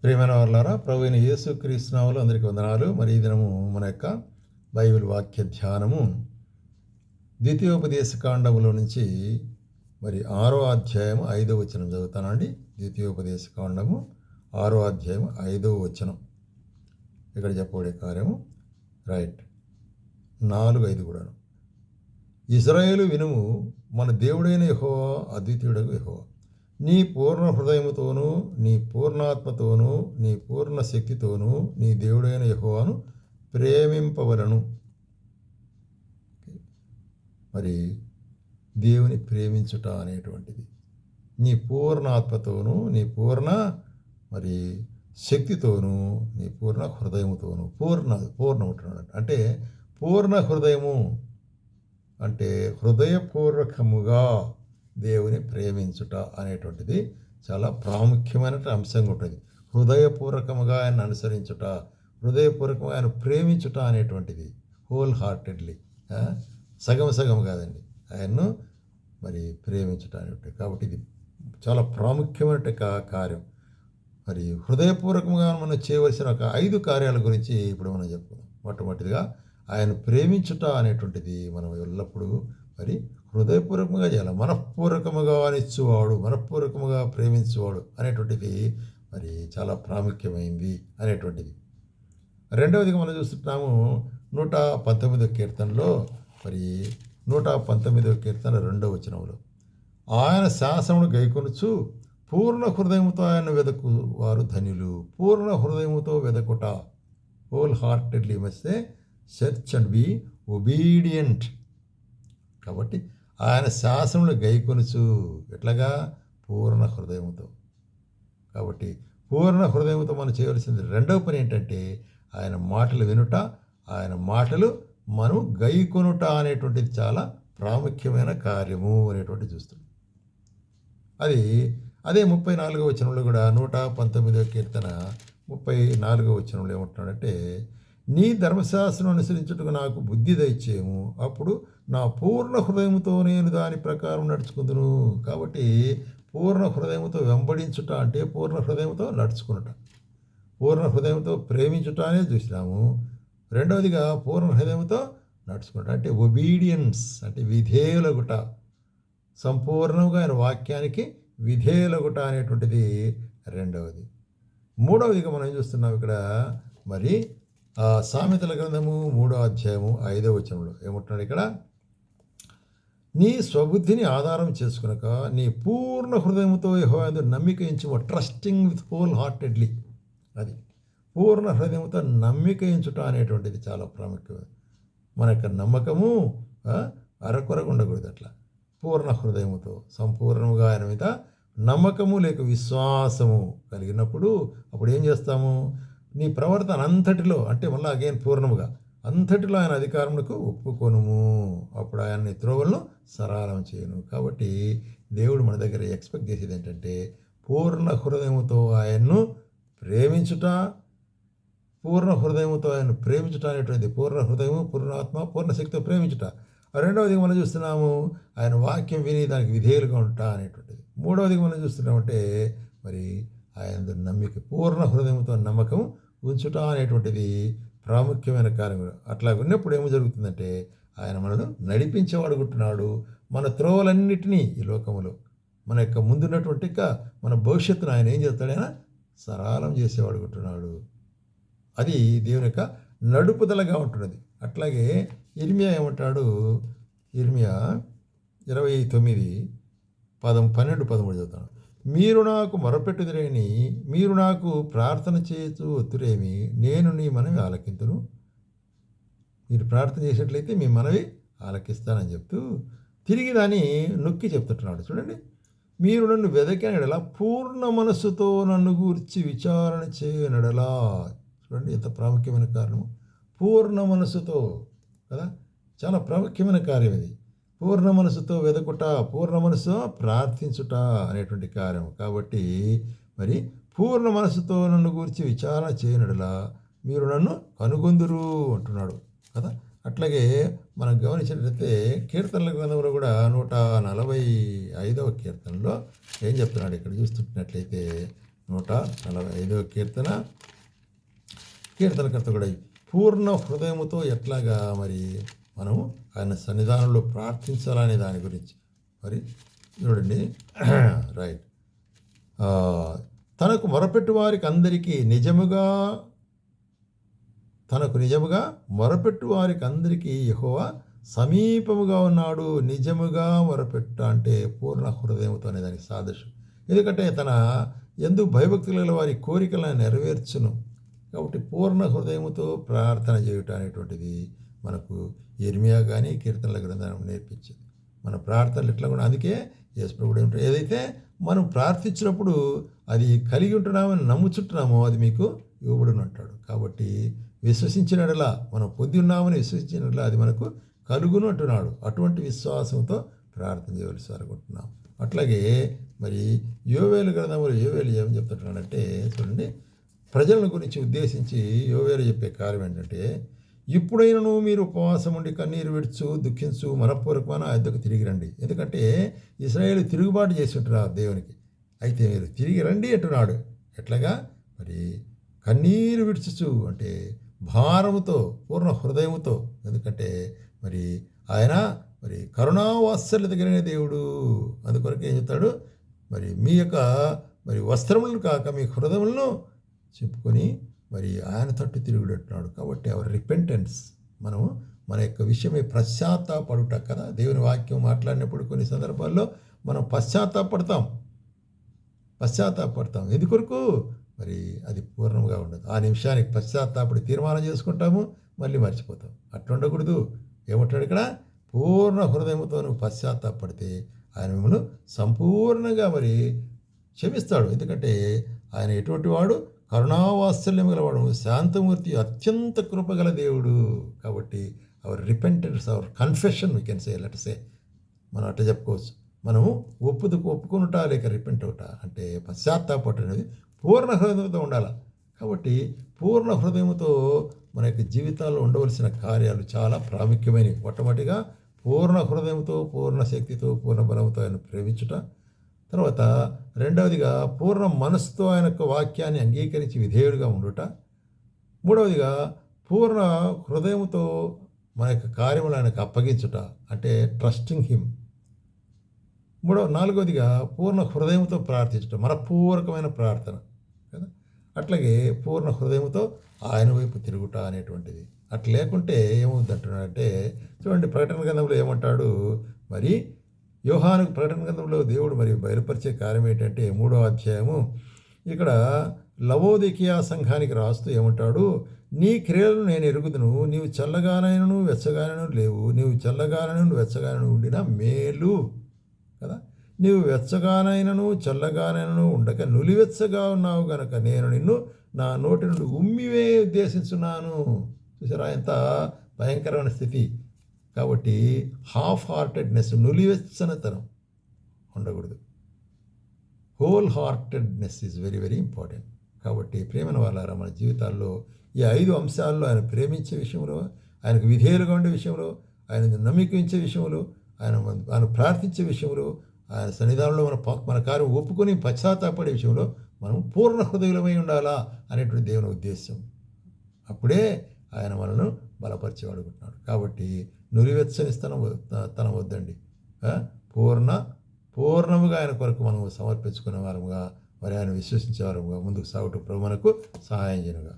ప్రియమైన వాళ్ళారా, ప్రభు అయిన యేసుక్రీస్తు నామములో అందరికీ వందనాలు. మరి ఈ దినము మన యొక్క బైబిల్ వాక్య ధ్యానము ద్వితీయోపదేశ కాండములో నుంచి మరి 6వ అధ్యాయం 5వ వచనం చదువుతానండి. ద్వితీయోపదేశ కాండము 6వ అధ్యాయం 5వ వచనం. ఇక్కడ చెప్పబడే కార్యము రైట్ 4-5 కూడాను. ఇశ్రాయేలు వినుము, మన దేవుడైన యెహోవా అద్వితీయుడగు యెహోవా. నీ పూర్ణ హృదయముతోనూ, నీ పూర్ణాత్మతోనూ, నీ పూర్ణ శక్తితోనూ నీ దేవుడైన యెహోవాను ప్రేమింపవలను. మరి దేవుని ప్రేమించుట అనేటువంటిది నీ పూర్ణాత్మతోనూ, నీ పూర్ణ మరి శక్తితోనూ, నీ పూర్ణ హృదయముతోనూ. పూర్ణ ఉంటున్నాడు అంటే పూర్ణ హృదయము అంటే హృదయపూర్వకముగా దేవుని ప్రేమించుట అనేటువంటిది చాలా ప్రాముఖ్యమైన అంశంగా ఉంటుంది. హృదయపూర్వకముగా ఆయన అనుసరించుట, హృదయపూర్వకంగా ఆయన ప్రేమించుట అనేటువంటిది హోల్ హార్టెడ్లీ, సగం కాదండి, ఆయన్ను మరి ప్రేమించుట అనేటువంటి. కాబట్టి ఇది చాలా ప్రాముఖ్యమైన కార్యం. మరి హృదయపూర్వకంగా మనం చేయవలసిన ఒక 5 కార్యాల గురించి ఇప్పుడు మనం చెప్పుకుందాం. మొట్టమొదటిగా ఆయన ప్రేమించుట అనేటువంటిది మనం ఎల్లప్పుడూ మరి హృదయపూర్వకంగా చేయాలి. మనఃపూర్వకముగా నిచ్చువాడు, మనఃపూర్వకముగా ప్రేమించువాడు అనేటువంటిది మరి చాలా ప్రాముఖ్యమైంది అనేటువంటిది. రెండవదిగా మనం చూస్తున్నాము 119వ కీర్తనలో మరి 119వ కీర్తన 2వ వచనంలో, ఆయన శాసనమును గైకొనుచు పూర్ణ హృదయముతో ఆయన వెదకు వారు ధన్యులు. పూర్ణ హృదయముతో వెదకుట, whole heartedly must search and be obedient. కాబట్టి ఆయన శాసనములు గైకొనుచు ఎట్లాగా? పూర్ణ హృదయముతో. కాబట్టి పూర్ణ హృదయంతో మనం చేయవలసింది రెండవ పని ఏంటంటే ఆయన మాటలు వినుట, ఆయన మాటలు మనం గైకొనుట అనేటువంటిది చాలా ప్రాముఖ్యమైన కార్యము అనేటువంటిది చూస్తున్నాం. అదే 34వ వచనంలో కూడా 119వ కీర్తన 34వ వచనంలో ఏమంటున్నాడంటే, నీ ధర్మశాస్త్రం అనుసరించుటకు నాకు బుద్ధి దయచేయము, అప్పుడు నా పూర్ణ హృదయముతో నేను దాని ప్రకారం నడుచుకుందును. కాబట్టి పూర్ణ హృదయముతో వెంబడించుట అంటే పూర్ణ హృదయంతో నడుచుకునుట, పూర్ణ హృదయంతో ప్రేమించుట అనేది చూసినాము. రెండవదిగా పూర్ణ హృదయంతో నడుచుకునుట అంటే ఒబీడియన్స్, అంటే విధేయులగుట, సంపూర్ణంగా ఆయన వాక్యానికి విధేయులగుట అనేటువంటిది రెండవది. మూడవదిగా మనం ఏం చూస్తున్నాం ఇక్కడ మరి సామెతల గ్రంథము 3వ అధ్యాయము 5వ వచనంలో ఏమంటున్నాడు ఇక్కడ, నీ స్వబుద్ధిని ఆధారం చేసుకునక నీ పూర్ణ హృదయముతో యెహోవా యందు నమ్మిక ఉంచుము. ట్రస్టింగ్ విత్ హోల్ హార్టెడ్లీ, అది పూర్ణ హృదయంతో నమ్మిక ఉంచుట అనేటువంటిది చాలా ప్రాముఖ్యం. మన యొక్క నమ్మకము అరకొరకు ఉండకూడదు. అట్లా పూర్ణ హృదయముతో సంపూర్ణముగా ఆయన మీద నమ్మకము లేక విశ్వాసము కలిగినప్పుడు అప్పుడు ఏం చేస్తాము? నీ ప్రవర్తన అంతటిలో అంటే మళ్ళీ అగైన్ పూర్ణముగా అంతటిలో ఆయన అధికారములకు ఒప్పుకొనుము, అప్పుడు ఆయన్ని త్రోవలను సరళం చేయను. కాబట్టి దేవుడు మన దగ్గర ఎక్స్పెక్ట్ చేసేది ఏంటంటే పూర్ణ హృదయముతో ఆయన్ను ప్రేమించుట, పూర్ణ హృదయముతో ఆయన ప్రేమించుట అనేటువంటిది పూర్ణ హృదయము, పూర్ణాత్మ, పూర్ణ శక్తితో ప్రేమించుట. రెండవది మనం చూస్తున్నాము ఆయన వాక్యం విని దానికి విధేయులుగా ఉంటా అనేటువంటిది. మూడవది మనం చూస్తున్నామంటే మరి ఆయన నమ్మిక, పూర్ణ హృదయంతో నమ్మకం ఉంచుట అనేటువంటిది ప్రాముఖ్యమైన కార్యం. అట్లా ఉన్నప్పుడు ఏమో జరుగుతుందంటే ఆయన మనను నడిపించేవాడుకుంటున్నాడు. మన త్రోవలన్నిటినీ ఈ లోకములో మన యొక్క ముందున్నటువంటి మన భవిష్యత్తును ఆయన ఏం చేస్తాడు? ఆయన సరళం చేసేవాడుకుంటున్నాడు. అది దేవుని యొక్క నడుపుదలగా ఉంటున్నది. అట్లాగే ఇర్మియా ఏమంటాడు? ఇర్మియా 29:12-13 చదువుతాను. మీరు నాకు మొరపెట్టుదురేని, మీరు నాకు ప్రార్థన చేయొచ్చు ఒత్తురేమి, నేను నీ మనవి ఆలకింతును. మీరు ప్రార్థన చేసినట్లయితే మీ మనవి ఆలకిస్తానని చెప్తూ తిరిగి దాన్ని నొక్కి చెప్తుంటున్నాడు. చూడండి, మీరు నన్ను వెదకినడలా, పూర్ణ మనస్సుతో నన్ను గూర్చి విచారణ చేయనడలా. చూడండి ఎంత ప్రాముఖ్యమైన కారణము, పూర్ణ మనస్సుతో కదా, చాలా ప్రాముఖ్యమైన కార్యం ఇది. పూర్ణ మనసుతో వెదకుట, పూర్ణ మనసు ప్రార్థించుట అనేటువంటి కార్యం. కాబట్టి మరి పూర్ణ మనసుతో నన్ను గురించి విచారణ చేయనడలా మీరు నన్ను కనుగొందురు అంటున్నాడు కదా. అట్లాగే మనం గమనించినట్లయితే కీర్తనల గ్రంథంలో కూడా 145వ కీర్తనలో ఏం చెప్తున్నాడు ఇక్కడ చూస్తున్నట్లయితే 145వ కీర్తనకర్త కూడా పూర్ణ హృదయముతో ఎట్లాగా మరి మనం ఆయన సన్నిధానంలో ప్రార్థించాలనే దాని గురించి మరి చూడండి. రైట్. తనకు మొరపెట్టు వారికి అందరికీ నిజముగా మొరపెట్టు వారికి అందరికీ యెహోవా సమీపముగా ఉన్నాడు. నిజముగా మొరపెట్ట అంటే పూర్ణ హృదయంతో అనే దానికి సాదృశ్యం. ఎందుకంటే తన యందు భయభక్తులు గల వారి కోరికలను నెరవేర్చును. కాబట్టి పూర్ణ హృదయముతో ప్రార్థన చేయుట అనేటువంటిది మనకు ఇర్మియా కానీ కీర్తనల గ్రంథం నేర్పించింది. మన ప్రార్థనలు ఎట్లా కూడా అందుకే యేసు ప్రభువు ఏమంటారు, ఏదైతే మనం ప్రార్థించినప్పుడు అది కలిగి ఉంటున్నామని నమ్ముచుంటున్నామో అది మీకు ఇవ్వబడును అంటాడు. కాబట్టి విశ్వసించినట్లా మనం పొంది ఉన్నామని విశ్వసించినట్లా అది మనకు కలుగును అంటున్నాడు. అటువంటి విశ్వాసంతో ప్రార్థన చేయవలసి అనుకుంటున్నాం. అట్లాగే మరి యోవేలు గ్రంథంలో యోవేలు ఏమని చెప్తున్నాడంటే చూడండి, ప్రజల గురించి ఉద్దేశించి యోవేలు చెప్పే కార్యం ఏంటంటే, ఇప్పుడైనను మీరు ఉపవాసం ఉండి కన్నీరు విడుచు దుఃఖించు మనపూర్వకమైన అద్దకు తిరిగి రండి. ఎందుకంటే ఇశ్రాయేలు తిరుగుబాటు చేసి ఉంటున్నారు దేవునికి. అయితే మీరు తిరిగి రండి అంటున్నాడు. ఎట్లాగా మరి కన్నీరు విడుచుచు అంటే భారముతో పూర్ణ హృదయముతో. ఎందుకంటే మరి ఆయన మరి కరుణావాత్సల్యత కలిగిన దేవుడు. అందుకొరకు ఏం చెప్తాడు, మరి మీ యొక్క మరి వస్త్రములను కాక మీ హృదయములను చెప్పుకొని మరి ఆయన తట్టు తిరుగుడు అంటున్నాడు. కాబట్టి అవర్ రిపెంటెన్స్, మనం మన యొక్క విషయమై పశ్చాత్తాపడుట కదా. దేవుని వాక్యం మాట్లాడినప్పుడు కొన్ని సందర్భాల్లో మనం పశ్చాత్తాపడతాం. ఎందుకొరకు మరి అది పూర్ణంగా ఉండదు. ఆ నిమిషానికి పశ్చాత్తాపడి తీర్మానం చేసుకుంటాము, మళ్ళీ మర్చిపోతాం. అట్లా ఉండకూడదు. ఏమంటాడు ఇక్కడ, పూర్ణ హృదయంతో నువ్వు పశ్చాత్తాపడితే ఆయన మిమ్మల్ని సంపూర్ణంగా మరి క్షమిస్తాడు. ఎందుకంటే ఆయన ఎటువంటి వాడు, కరుణావాత్సల్యం గలవాడు, శాంతమూర్తి, అత్యంత కృపగల దేవుడు. కాబట్టి our repentance, our confession we can say, let say, మనం అట్లా చెప్పుకోవచ్చు. మనము ఒప్పుకునుట లేక రిపెంట్ అవుట అంటే పశ్చాత్తాపడటం అనేది పూర్ణ హృదయంతో ఉండాలి. కాబట్టి పూర్ణ హృదయంతో మన యొక్క జీవితాల్లో ఉండవలసిన కార్యాలు చాలా ప్రాముఖ్యమైనవి. మొట్టమొదటిగా పూర్ణ హృదయంతో, పూర్ణ శక్తితో, పూర్ణ బలంతో ఆయన ప్రేమించుట. తర్వాత రెండవదిగా పూర్ణ మనసుతో ఆయన యొక్క వాక్యాన్ని అంగీకరించి విధేయుడిగా ఉండుట. మూడవదిగా పూర్ణ హృదయంతో మన యొక్క కార్యములు ఆయనకు అప్పగించుట అంటే ట్రస్టింగ్ హిమ్. నాలుగవదిగా పూర్ణ హృదయంతో ప్రార్థించడం, మనపూర్వకమైన ప్రార్థన కదా. అట్లాగే పూర్ణ హృదయంతో ఆయన వైపు తిరుగుట అనేటువంటిది. అట్లా లేకుంటే ఏమవుద్ది అంటున్నాడంటే చూడండి, ప్రకటన గ్రంథంలో ఏమంటాడు, మరి యోహానుకు ప్రకటన గ్రంథంలో దేవుడు మరి బయలుపరిచే కార్యం ఏంటంటే 3వ అధ్యాయము ఇక్కడ లవోదికీయ సంఘానికి రాస్తూ ఏమంటాడు, నీ క్రియలను నేను ఎరుగుదును, నీవు చల్లగానైనను వెచ్చగానైనను లేవు, నీవు చల్లగానైనను వెచ్చగానైనను ఉండిన మేలు కదా. నీవు వెచ్చగానైనను చల్లగానైనను ఉండక నులివెచ్చగా ఉన్నావు గనక నేను నిన్ను నా నోటి నుండి ఉమ్మివే ఉద్దేశించున్నాను. చూసారా ఎంత భయంకరమైన స్థితి. కాబట్టి హాఫ్ హార్టెడ్నెస్, నులివెచ్చనతనం ఉండకూడదు. Whole heartedness is very very important. కాబట్టి ప్రేమన వాళ్ళారా, మన జీవితాల్లో ఈ 5 అంశాల్లో ఆయన ప్రేమించే విషయంలో, ఆయనకు విధేయులుగా ఉండే విషయంలో, ఆయన నమ్మికించే విషయంలో, ఆయన ప్రార్థించే విషయంలో, ఆయన సన్నిధానంలో మన కార్యం ఒప్పుకొని పశ్చాత్తాపడే విషయంలో మనం పూర్ణ హృదయులమై ఉండాలా అనేటువంటి దేవుని ఉద్దేశం. అప్పుడే ఆయన మనను బలపరిచేవాడుకుంటున్నాడు. కాబట్టి నులివెచ్చని తనం వద్దండి. పూర్ణముగా ఆయన కొరకు మనం సమర్పించుకునే వారముగా, మరి ఆయన విశ్వసించే వారముగా ముందుకు సాగుటూ ప్రభు మనకు సహాయం చేయనుగా.